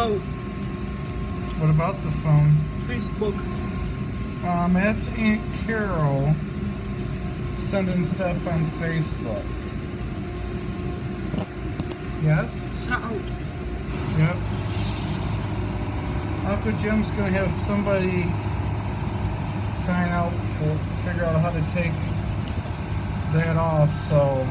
out. What about the phone? Facebook. That's Aunt Carol sending stuff on Facebook. Yes? Shout out. Yep. Uncle Jim's gonna have somebody sign out for figure out how to take that off, so